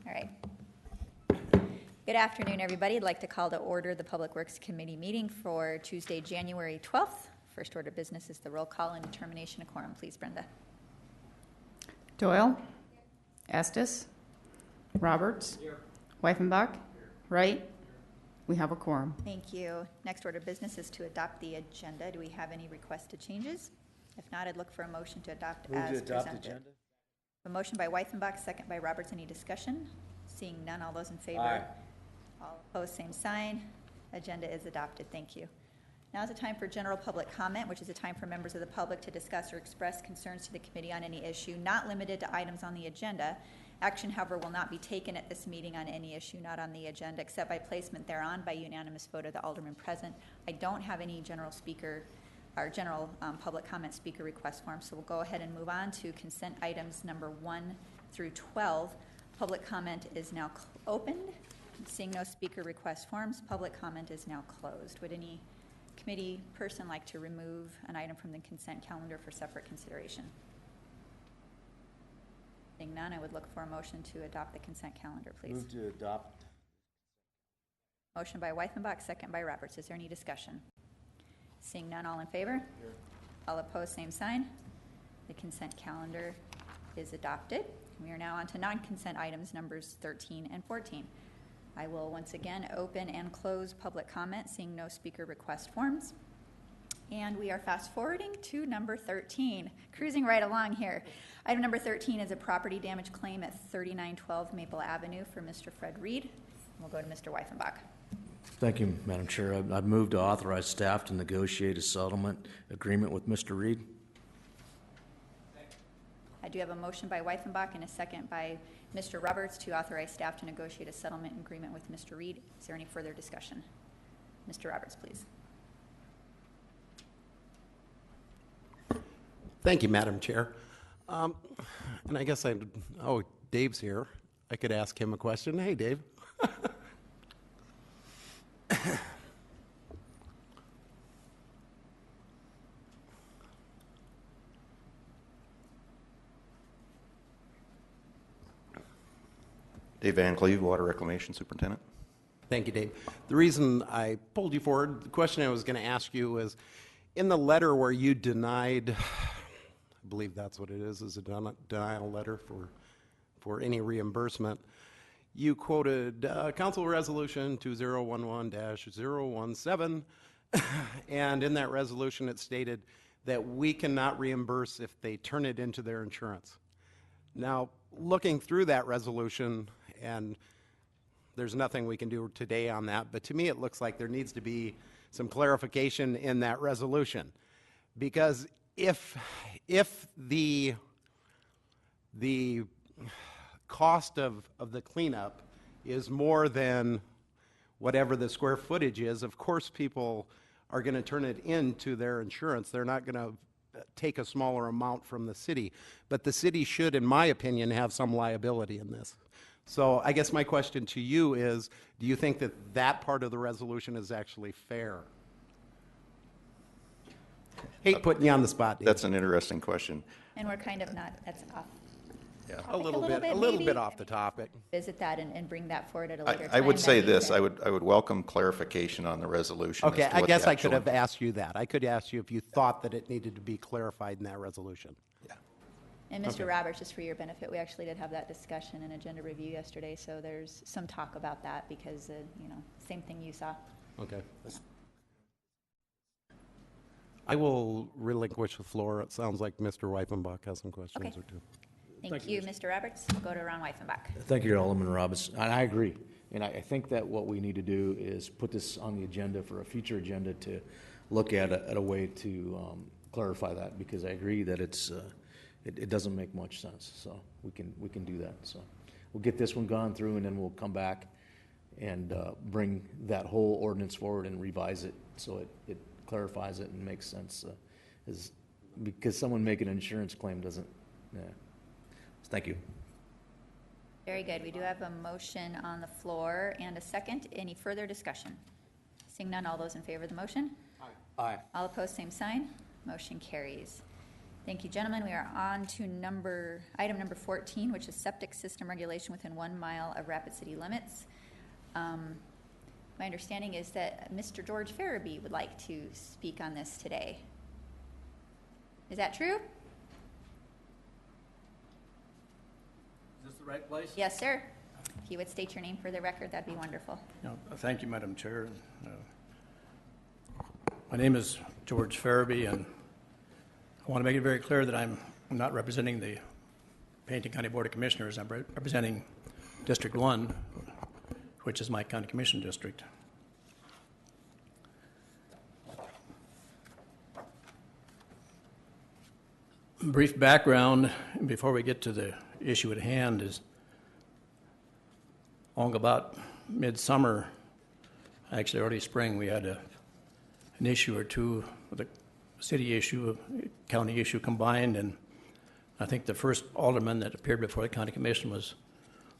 All right. Good afternoon, everybody. I'd like to call to order the Public Works Committee meeting for Tuesday, January 12th. First order of business is the roll call and determination of quorum. Please, Brenda. Doyle? Estes? Roberts? Here. Weifenbach? Here. Wright? We have a quorum. Thank you. Next order of business is to adopt the agenda. Do we have any requested changes? If not, I'd look for a motion to adopt as presented. Agenda. A motion by Weifenbach, second by Roberts. Any discussion? Seeing none, all those in favor? Aye. All opposed, same sign. Agenda is adopted. Thank you. Now is the time for general public comment, which is a time for members of the public to discuss or express concerns to the committee on any issue, not limited to items on the agenda. Action, however, will not be taken at this meeting on any issue not on the agenda, except by placement thereon by unanimous vote of the alderman present. I don't have any general speaker or general public comment speaker request form, so we'll go ahead and move on to consent items number 1 through 12. Public comment is now opened. Seeing no speaker request forms, public comment is now closed. Would any committee person like to remove an item from the consent calendar for separate consideration? Seeing none, I would look for a motion to adopt the consent calendar, please. Move to adopt. Motion by Weifenbach, second by Roberts. Is there any discussion? Seeing none, all in favor? Here. All opposed, same sign. The consent calendar is adopted. We are now on to non-consent items numbers 13 and 14. I will once again open and close public comment, seeing no speaker request forms. And we are fast forwarding to number 13, cruising right along here. Item number 13 is a property damage claim at 3912 Maple Avenue for Mr. Fred Reed. We'll go to Mr. Weifenbach. Thank you, Madam Chair. I've moved to authorize staff to negotiate a settlement agreement with Mr. Reed. I do have a motion by Weifenbach and a second by Mr. Roberts to authorize staff to negotiate a settlement agreement with Mr. Reed. Is there any further discussion? Mr. Roberts, please. Thank you, Madam Chair. And I guess Dave's here. I could ask him a question. Hey, Dave. Dave Van Cleve, Water Reclamation Superintendent. Thank you, Dave. The reason I pulled you forward, the question I was going to ask you was, in the letter where you denied, I believe that's what it is a denial letter for any reimbursement, you quoted Council Resolution 2011-017, and in that resolution it stated that we cannot reimburse if they turn it into their insurance. Now, looking through that resolution, and there's nothing we can do today on that, but to me it looks like there needs to be some clarification in that resolution, because if the cost of the cleanup is more than whatever the square footage is, of course people are going to turn it into their insurance. They're not going to take a smaller amount from the city, but the city should, in my opinion, have some liability in this. So I guess my question to you is, do you think that that part of the resolution is actually fair? Hate putting you on the spot, Dave. That's an interesting question. And we're kind of not, that's off. Yeah. A little maybe. bit off the topic. Visit that and bring that forward at a later time. I would say That'd be this, good. I would welcome clarification on the resolution. Okay, as to I what guess the I could actual- have asked you that. I could ask you if you thought that it needed to be clarified in that resolution. Yeah. And Mr. Okay. Roberts, just for your benefit, we actually did have that discussion in agenda review yesterday, so there's some talk about that because, same thing you saw. Okay. I will relinquish the floor. It sounds like Mr. Weifenbach has some questions Okay. or two. Thank you, Mr. Roberts. We'll go to Ron Weifenbach. Thank you, Alderman Roberts. And I agree. And I think that what we need to do is put this on the agenda for a future agenda to look at a way to clarify that, because I agree that it doesn't make much sense. So we can do that. So we'll get this one gone through, and then we'll come back and bring that whole ordinance forward and revise it so it clarifies it and makes sense. Because someone making an insurance claim doesn't. Yeah. Thank you. Very good. We do have a motion on the floor and a second. Any further discussion? Seeing none, all those in favor of the motion? Aye. All opposed, same sign. Motion carries. Thank you, gentlemen. We are on to item number 14, which is septic system regulation within 1 mile of Rapid City limits. My understanding is that Mr. George Farabee would like to speak on this today. Is that true? Is this the right place? Yes, sir. If you would state your name for the record, that'd be wonderful. Thank you, Madam Chair. My name is George Farabee, and I want to make it very clear that I'm not representing the Pennington County Board of Commissioners. I'm representing District 1, which is my county commission district. Brief background before we get to the issue at hand is along about midsummer, actually early spring, we had an issue or two, the city issue, county issue combined, and I think the first alderman that appeared before the county commission was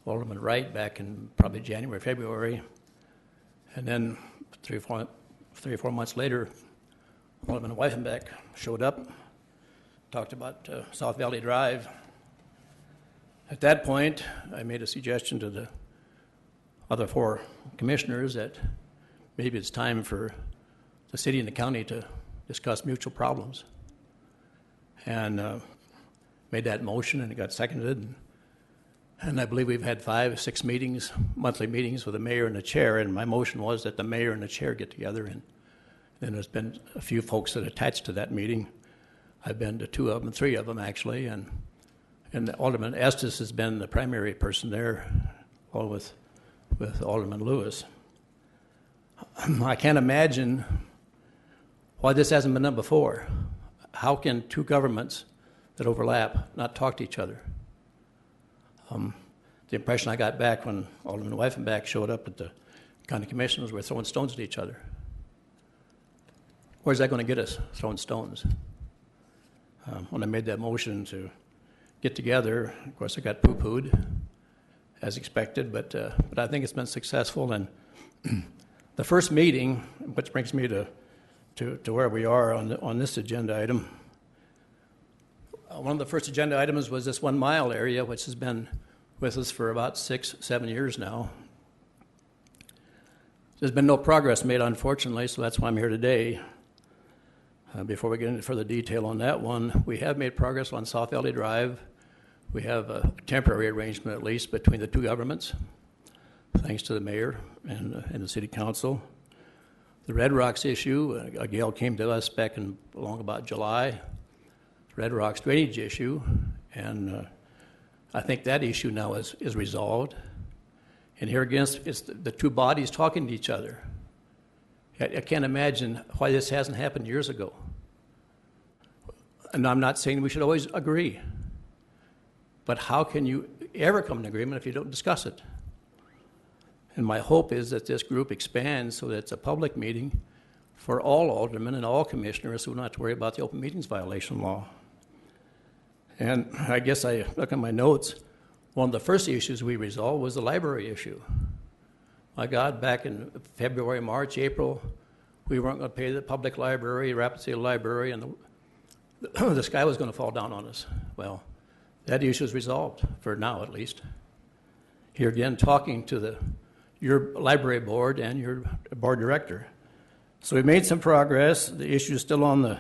Alderman Wright back in probably January, February, and then three or four months later, Alderman Weifenbeck showed up, talked about South Valley Drive. At that point, I made a suggestion to the other 4 commissioners that maybe it's time for the city and the county to discuss mutual problems. And made that motion, and it got seconded. And I believe we've had 5 or 6 meetings, monthly meetings with the mayor and the chair, and my motion was that the mayor and the chair get together. And then there's been a few folks that attached to that meeting. I've been to 2 of them, 3 of them actually, and Alderman Estes has been the primary person there, all with Alderman Lewis. I can't imagine why this hasn't been done before. How can 2 governments that overlap not talk to each other? The impression I got back when Alderman Weifenbeck showed up at the county commission was we're throwing stones at each other. Where's that going to get us, throwing stones? When I made that motion to get together, of course, I got poo-pooed, as expected, but I think it's been successful. And the first meeting, which brings me to where we are on this agenda item, one of the first agenda items was this 1 mile area, which has been with us for about 6-7 years now. There's been no progress made, unfortunately, so that's why I'm here today. Before we get into further detail on that one, we have made progress on South Valley Drive. We have a temporary arrangement, at least, between the 2 governments, thanks to the mayor and the city council. The Red Rocks issue, Gail came to us back in along about July. Red Rocks drainage issue, and I think that issue now is resolved. And here again, it's the 2 bodies talking to each other. I can't imagine why this hasn't happened years ago. And I'm not saying we should always agree, but how can you ever come to an agreement if you don't discuss it? And my hope is that this group expands so that it's a public meeting for all aldermen and all commissioners who don't have to worry about the open meetings violation law. And I guess I look at my notes, one of the first issues we resolved was the library issue. My God, back in February, March, April, we weren't going to pay the public library, Rapid City Library, and the sky was going to fall down on us. Well, that issue is resolved, for now at least. Here again, talking to your library board and your board director. So we made some progress. The issue is still on the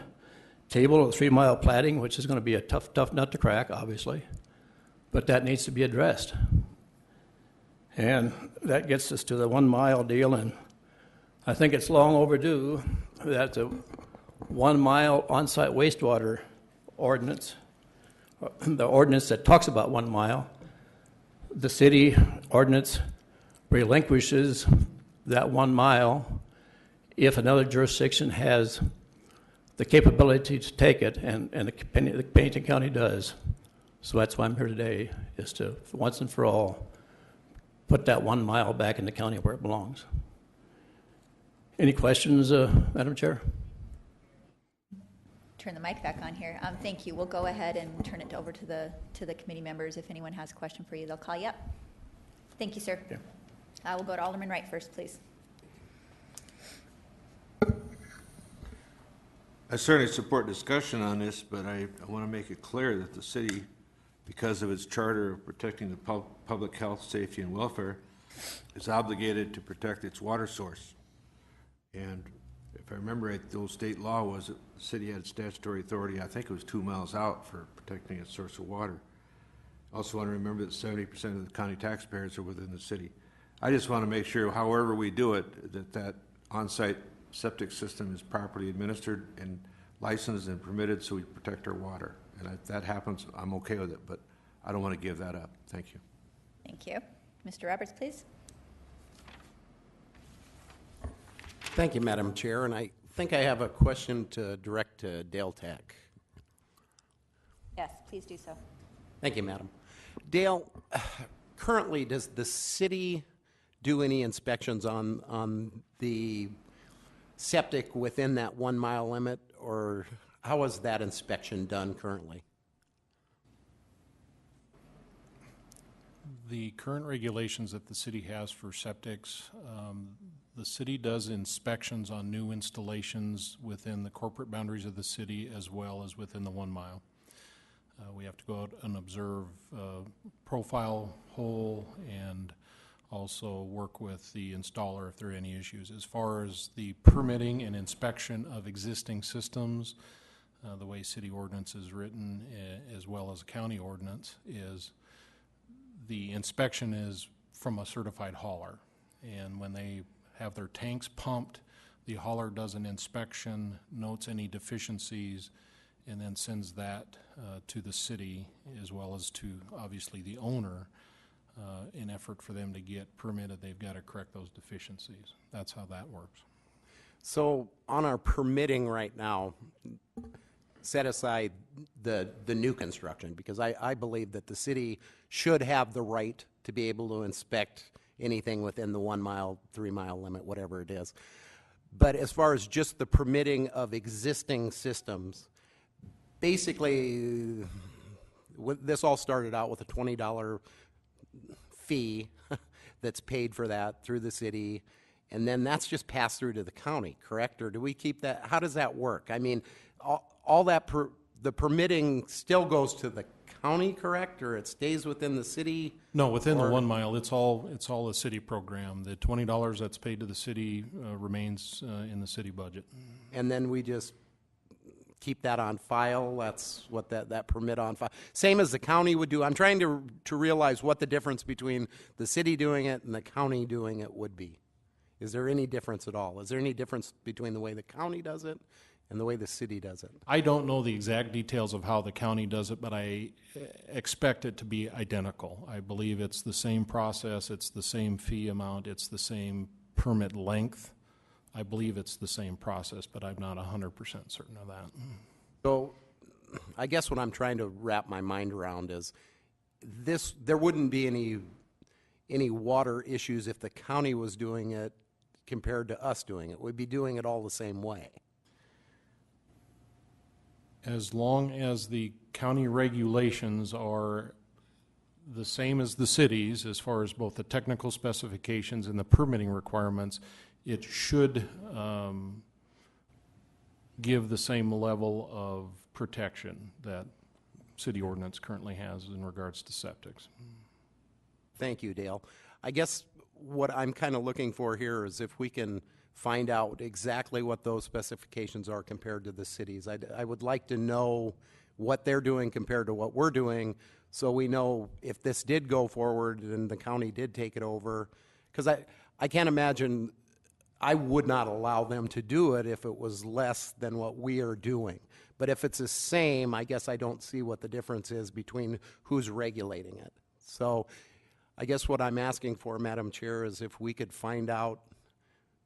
table of 3 mile platting, which is going to be a tough nut to crack, obviously. But that needs to be addressed. And that gets us to the 1 mile deal, and I think it's long overdue that the 1 mile on-site wastewater ordinance, the ordinance that talks about 1 mile, the city ordinance relinquishes that 1 mile if another jurisdiction has the capability to take it, and the Pennington County does. So that's why I'm here today, is to, once and for all, put that 1 mile back in the county where it belongs. Any questions, Madam Chair? Turn the mic back on here. Thank you. We'll go ahead and turn it over to the committee members. If anyone has a question for you, they'll call you up. Thank you, sir. Yeah. We'll go to Alderman Wright first, please. I certainly support discussion on this, but I want to make it clear that the city, because of its charter of protecting the public health, safety, and welfare, is obligated to protect its water source. And if I remember right, the old state law was that the city had statutory authority, I think it was 2 miles out, for protecting its source of water. Also want to remember that 70% of the county taxpayers are within the city. I just want to make sure, however we do it, that on-site septic system is properly administered and licensed and permitted so we protect our water. And if that happens, I'm okay with it, but I don't want to give that up. Thank you. Thank you. Mr. Roberts, please. Thank you, Madam Chair, and I think I have a question to direct to Dale Tech. Yes, please do so. Thank you, Madam. Dale, currently, does the city do any inspections on the septic within that 1 mile limit, or how is that inspection done currently? The current regulations that the city has for septics, the city does inspections on new installations within the corporate boundaries of the city as well as within the 1 mile. We have to go out and observe profile hole and also work with the installer if there are any issues. As far as the permitting and inspection of existing systems, the way city ordinance is written, as well as county ordinance, is the inspection is from a certified hauler. And when they have their tanks pumped, the hauler does an inspection, notes any deficiencies, and then sends that to the city as well as to, obviously, the owner. In effort for them to get permitted, they've got to correct those deficiencies. That's how that works. So on our permitting right now, set aside the new construction, because I believe that the city should have the right to be able to inspect anything within the 1 mile, 3 mile limit, whatever it is. But as far as just the permitting of existing systems, basically, this all started out with a $20 fee that's paid for that through the city, and then that's just passed through to the county, correct? Or do we keep that? How does that work? I mean, all that the permitting still goes to the county, correct? Or it stays within the city? No, within the 1 mile, it's all a city program. The $20 that's paid to the city remains in the city budget. And then we just keep that on file. That's what that permit on file. Same as the county would do. I'm trying to realize what the difference between the city doing it and the county doing it would be. Is there any difference at all? Is there any difference between the way the county does it and the way the city does it? I don't know the exact details of how the county does it, but I expect it to be identical. I believe it's the same process, it's the same fee amount, it's the same permit length. I believe it's the same process, but I'm not 100% certain of that. So I guess what I'm trying to wrap my mind around is there wouldn't be any water issues if the county was doing it compared to us doing it. We'd be doing it all the same way. As long as the county regulations are the same as the cities, as far as both the technical specifications and the permitting requirements, it should give the same level of protection that city ordinance currently has in regards to septics. Thank you, Dale. I guess what I'm kind of looking for here is if we can find out exactly what those specifications are compared to the cities. I would like to know what they're doing compared to what we're doing, so we know if this did go forward and the county did take it over. Because I can't imagine, I would not allow them to do it if it was less than what we are doing. But if it's the same, I guess I don't see what the difference is between who's regulating it. So I guess what I'm asking for, Madam Chair, is if we could find out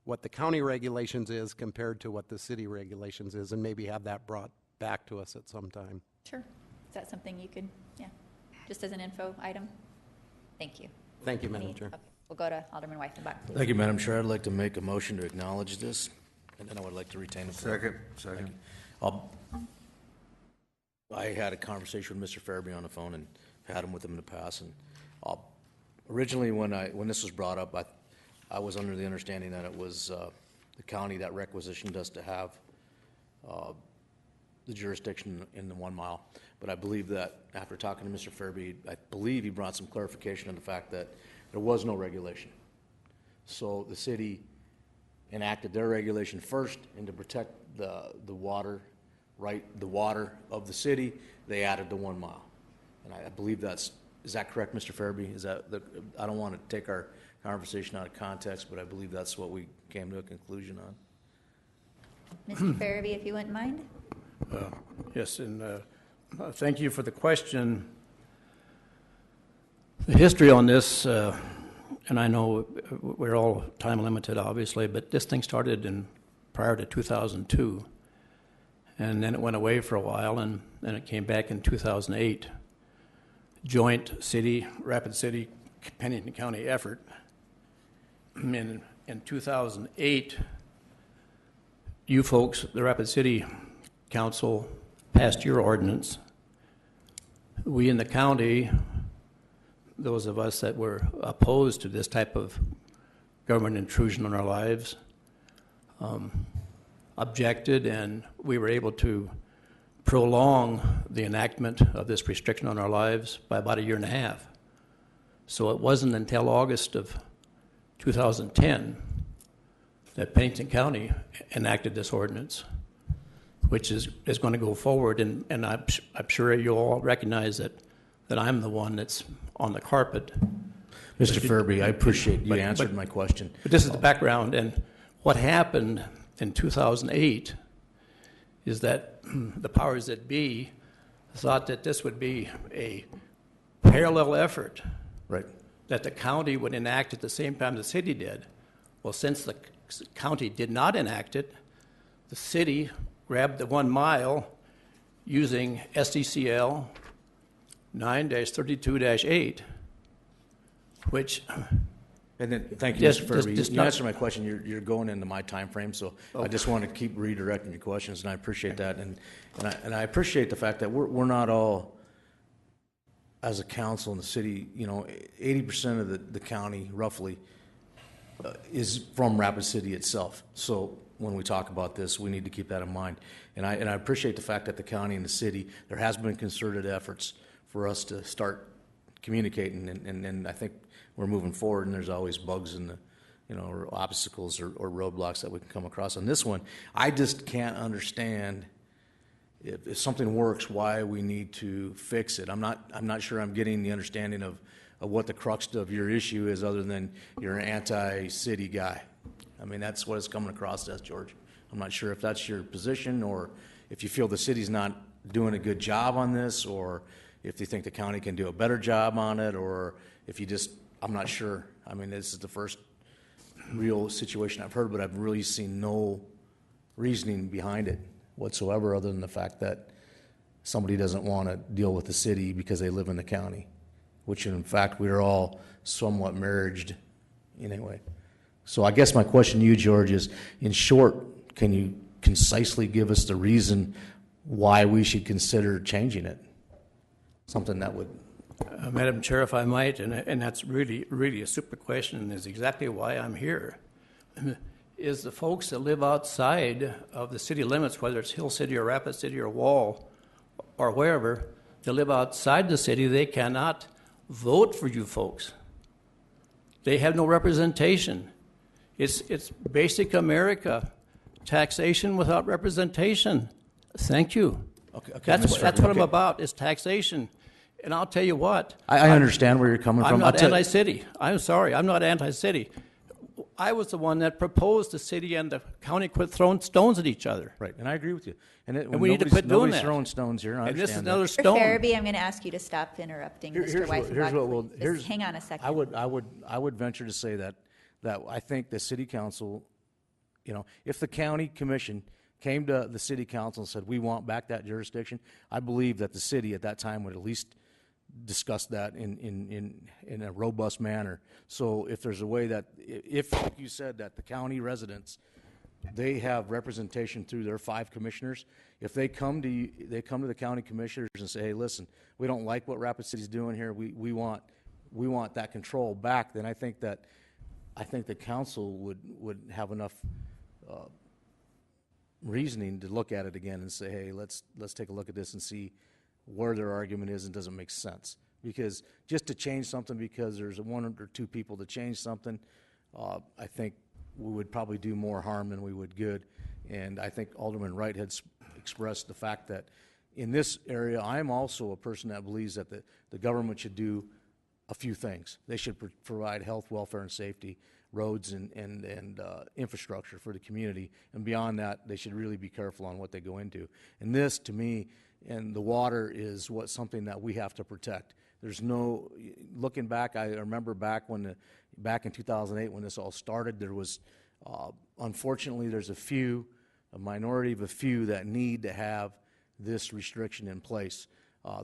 what the county regulations is compared to what the city regulations is, and maybe have that brought back to us at some time. Sure. Is that something you could, just as an info item? Thank you. Thank you, Madam Need- Chair. Okay. We'll go to Alderman Weifenbach, please. Thank you, Madam Chair. I'd like to make a motion to acknowledge this, and then I would like to retain the floor. Second. I had a conversation with Mr. Fairby on the phone and had him with him in the past. And originally, when this was brought up, I was under the understanding that it was the county that requisitioned us to have the jurisdiction in the 1 mile. But I believe that after talking to Mr. Fairby, I believe he brought some clarification on the fact that there was no regulation. So the city enacted their regulation first, and to protect the water, right, the water of the city, they added the 1 mile. And I believe is that correct, Mr. Fairby? I don't want to take our conversation out of context, but I believe that's what we came to a conclusion on. Mr. Farabee, if you wouldn't mind? Yes, and thank you for the question. The history on this, and I know we're all time limited, obviously, but this thing started prior to 2002, and then it went away for a while, and then it came back in 2008. Joint city, Rapid City, Pennington County effort. In 2008, you folks, the Rapid City Council, passed your ordinance. We in the county, those of us that were opposed to this type of government intrusion on our lives, objected, and we were able to prolong the enactment of this restriction on our lives by about 1.5 years. So it wasn't until August of 2010 that Pennington County enacted this ordinance, which is going to go forward, and I'm sure you all recognize that I'm the one that's on the carpet. Mr. Fairby, I appreciate you answered my question. But this is the background, and what happened in 2008 is that the powers that be thought that this would be a parallel effort, Right. that the county would enact at the same time the city did. Well, since the county did not enact it, the city grabbed the 1 mile using SDCL 9-32-8, which And then, thank you, Mr. Fairby. just You not- answered my question. You're going into my time frame, so I just want to keep redirecting your questions, and I appreciate that. And I appreciate the fact that we're not all, as a council in the city, 80% of the county, roughly, is from Rapid City itself. So when we talk about this, we need to keep that in mind. And I appreciate the fact that the county and the city, there has been concerted efforts for us to start communicating, and I think we're moving forward, and there's always bugs in the, or obstacles or roadblocks that we can come across. On this one, I just can't understand if something works, why we need to fix it. I'm not sure I'm getting the understanding of what the crux of your issue is, other than you're an anti-city guy. I mean, that's what it's coming across as, George. I'm not sure if that's your position, or if you feel the city's not doing a good job on this, or if you think the county can do a better job on it, or if you just, I'm not sure. I mean, this is the first real situation I've heard, but I've really seen no reasoning behind it whatsoever, other than the fact that somebody doesn't want to deal with the city because they live in the county, which in fact we're all somewhat merged anyway. So I guess my question to you, George, is, in short, can you concisely give us the reason why we should consider changing it? Something that would... Madam Chair, if I might, and that's really, really a super question, and is exactly why I'm here, is the folks that live outside of the city limits, whether it's Hill City or Rapid City or Wall or wherever, they live outside the city, they cannot vote for you folks. They have no representation. It's basic America, taxation without representation. Thank you. Okay, That's Mr. what Fairby, I'm about, is taxation. And I'll tell you what. I understand where you're coming I'm from. not anti-city. I'm sorry, I'm not anti-city. I was the one that proposed the city and the county quit throwing stones at each other. Right, and I agree with you. And we need to quit doing nobody's that. throwing stones here. I And this is understand another Mr. stone. Farabee, I'm going to ask you to stop interrupting Here- Mr. here's what- here's what we'll- Weifenbach. Just here's- hang on a second. I would venture to say that I think the city council, if the county commission came to the city council and said, we want back that jurisdiction, I believe that the city at that time would at least discuss that in a robust manner. So if there's a way that, if, like you said, that the county residents, they have representation through their 5 commissioners, if they come to the county commissioners and say, hey, listen, we don't like what Rapid City's doing here, we want that control back, then I think the council would have enough reasoning to look at it again and say, hey, let's take a look at this and see where their argument is and does it make sense. Because just to change something because there's one or two people to change something, I think we would probably do more harm than we would good. And I think Alderman Wright had expressed the fact that in this area, I'm also a person that believes that the government should do a few things. They should provide health, welfare, and safety, roads and infrastructure for the community. And beyond that, they should really be careful on what they go into. And this, to me, and the water is something that we have to protect. There's no, looking back, I remember back in 2008 when this all started, there was, unfortunately, there's a minority of a few that need to have this restriction in place.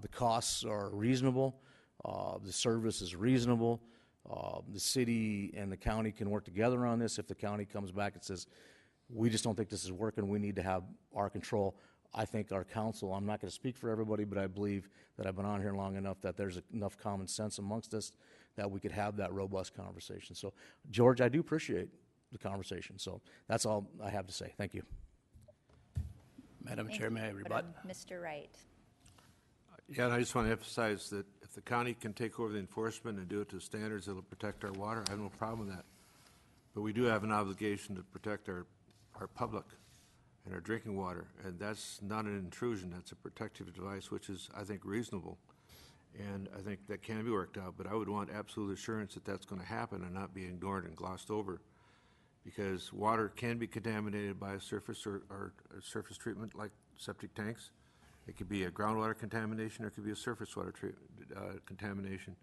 The costs are reasonable. The service is reasonable. The city and the county can work together on this. If the county comes back and says, we just don't think this is working, we need to have our control. I think our council, I'm not going to speak for everybody, but I believe that I've been on here long enough that there's enough common sense amongst us that we could have that robust conversation. So, George, I do appreciate the conversation. So that's all I have to say. Thank you. Madam Thank Chair, you. may I rebut? Mr. Wright. Yeah, and I just want to emphasize that if the county can take over the enforcement and do it to standards that will protect our water, I have no problem with that. But we do have an obligation to protect our public and our drinking water, and that's not an intrusion, that's a protective device, which is, I think, reasonable. And I think that can be worked out, but I would want absolute assurance that that's going to happen and not be ignored and glossed over. Because water can be contaminated by a surface or a surface treatment like septic tanks. It could be a groundwater contamination or it could be a surface water contamination.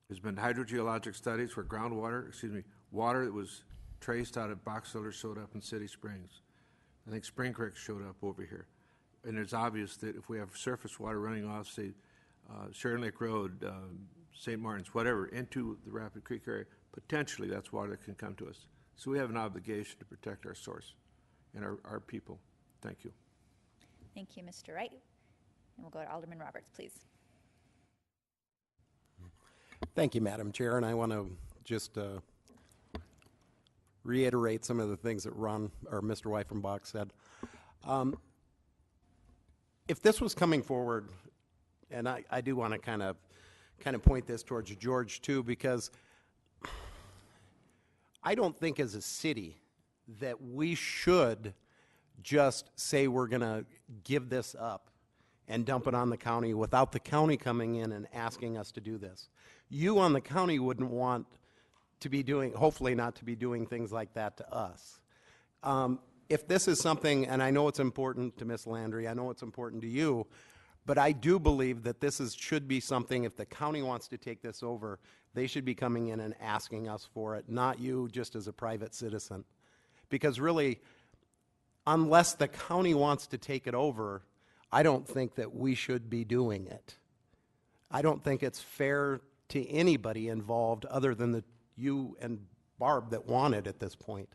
There's been hydrogeologic studies where water that was traced out of box fillers showed up in City Springs. I think Spring Creek showed up over here. And it's obvious that if we have surface water running off, say, Sharon Lake Road, St. Martin's, whatever, into the Rapid Creek area, potentially that's water that can come to us. So we have an obligation to protect our source and our people. Thank you. Thank you, Mr. Wright. And we'll go to Alderman Roberts, please. Thank you, Madam Chair, and I want to just reiterate some of the things that Mr. Weifenbach said. If this was coming forward, and I do want to kind of point this towards George too, because I don't think as a city that we should just say we're going to give this up and dump it on the county without the county coming in and asking us to do this. You on the county wouldn't want to be doing, hopefully not to be doing things like that to us. If this is something, and I know it's important to Ms. Landry, I know it's important to you, but I do believe that this should be something, if the county wants to take this over, they should be coming in and asking us for it, not you just as a private citizen. Because really, unless the county wants to take it over, I don't think that we should be doing it. I don't think it's fair to anybody involved other than you and Barb that want it at this point.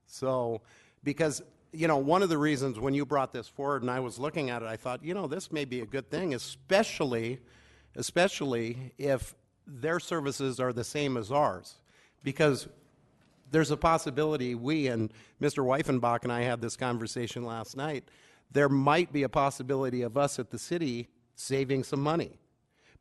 So, because, you know, one of the reasons when you brought this forward and I was looking at it, I thought, you know, this may be a good thing, especially if their services are the same as ours. Because there's a possibility, we and Mr. Weifenbach and I had this conversation last night, there might be a possibility of us at the city saving some money.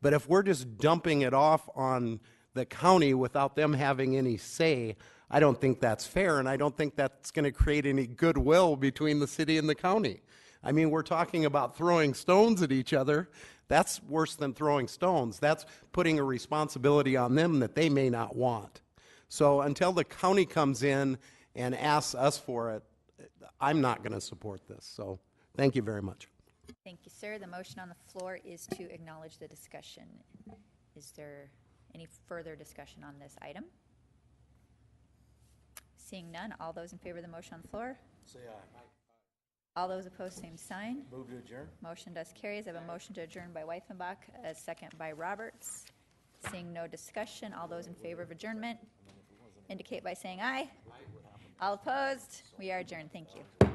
But if we're just dumping it off on the county without them having any say, I don't think that's fair, and I don't think that's going to create any goodwill between the city and the county. I mean, we're talking about throwing stones at each other. That's worse than throwing stones. That's putting a responsibility on them that they may not want. So until the county comes in and asks us for it, I'm not going to support this. So thank you very much. Thank you, sir. The motion on the floor is to acknowledge the discussion. Is there any further discussion on this item? Seeing none, all those in favor of the motion on the floor? Say aye. All those opposed, same sign. Move to adjourn. Motion does carry. I have a motion to adjourn by Weifenbach, a second by Roberts. Seeing no discussion, all those in favor of adjournment indicate by saying aye. All opposed, we are adjourned. Thank you.